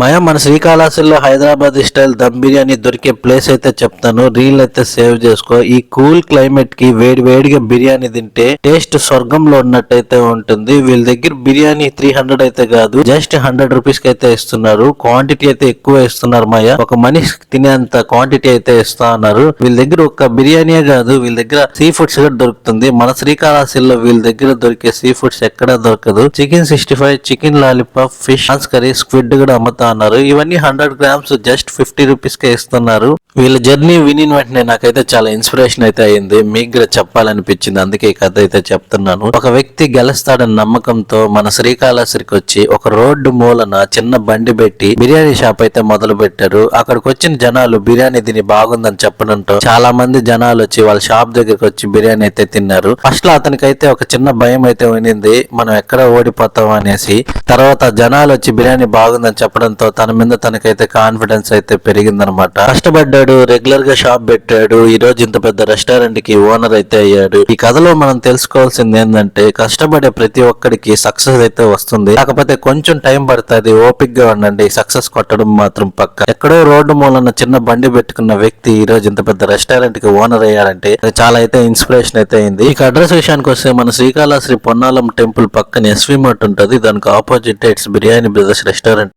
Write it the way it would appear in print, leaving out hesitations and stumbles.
మన శ్రీకాళహస్తిలో హైదరాబాద్ స్టైల్ దమ్ బిర్యానీ దొరికే ప్లేస్ అయితే చెప్తాను. రీల్ అయితే సేవ్ చేసుకో. ఈ కూల్ క్లైమేట్ కి వేడి వేడిగా బిర్యానీ తింటే టేస్ట్ స్వర్గంలో ఉన్నట్టయితే ఉంటుంది. వీళ్ళ దగ్గర బిర్యానీ 300 అయితే కాదు, జస్ట్ 100 రూపీస్ కి అయితే ఇస్తున్నారు. క్వాంటిటీ అయితే ఎక్కువ ఇస్తున్నారు. ఒక మనిషి తినేంత క్వాంటిటీ అయితే ఇస్తా ఉన్నారు. వీళ్ళ దగ్గర ఒక బిర్యానీయే కాదు, వీళ్ళ దగ్గర సీ ఫుడ్స్ కూడా దొరుకుతుంది. మన శ్రీకాళహస్తిలో వీళ్ళ దగ్గర దొరికే సీ ఫుడ్స్ ఎక్కడా దొరకదు. Chicken 65, chicken lollipop, fish curry, squid కూడా అమ్ముతా ఉన్నారు. ఇవన్నీ 100 గ్రామ్స్ జస్ట్ 50 రూపీస్ కే ఇస్తున్నారు. వీళ్ళ జర్నీ వినిన వెంటనే నాకైతే చాలా ఇన్స్పిరేషన్ అయితే అయింది. మీకు కూడా చెప్పాలనిపించింది, అందుకే ఈ కథ అయితే చెప్తున్నాను. ఒక వ్యక్తి గెలుస్తాడన్న నమ్మకంతో మన శ్రీకాళహస్తికి వచ్చి ఒక రోడ్డు మూలన చిన్న బండి పెట్టి బిర్యానీ షాప్ అయితే మొదలు పెట్టారు. అక్కడికి వచ్చిన జనాలు బిర్యానీ తిని బాగుందని చెప్పడంతో చాలా మంది జనాలు వచ్చి వాళ్ళ షాప్ దగ్గరికి వచ్చి బిర్యానీ అయితే తిన్నారు. ఫస్ట్ లో అతనికైతే ఒక చిన్న భయం అయితే ఉన్నింది, మనం ఎక్కడ ఓడిపోతాం అనేసి. తర్వాత జనాలు వచ్చి బిర్యానీ బాగుందని చెప్పడంతో తన మీద తనకైతే కాన్ఫిడెన్స్ అయితే పెరిగిందనమాట. కష్టపడ్డాడు, రెగ్యులర్ గా షాప్ పెట్టాడు. ఈ రోజు ఇంత పెద్ద రెస్టారెంట్ కి ఓనర్ అయితే అయ్యాడు. ఈ కథలో మనం తెలుసుకోవాల్సింది ఏంటంటే, కష్టపడే ప్రతి ఒక్కడికి సక్సెస్ అయితే వస్తుంది. కాకపోతే కొంచెం టైం పడుతుంది, ఓపిక్ గా ఉండండి. సక్సెస్ కొట్టడం మాత్రం పక్క. ఎక్కడో రోడ్డు మూలన చిన్న బండి పెట్టుకున్న వ్యక్తి ఈ రోజు ఇంత పెద్ద రెస్టారెంట్ కి ఓనర్ అయ్యాడంటే చాలా అయితే ఇన్స్పిరేషన్ అయితే అయింది. ఇక అడ్రస్ విషయానికి వస్తే, మన శ్రీకాళహస్తి పొన్నాలం టెంపుల్ పక్కన ఎస్వి మార్ట్ ఉంటది. దానికి opposite it's biryani brothers restaurant.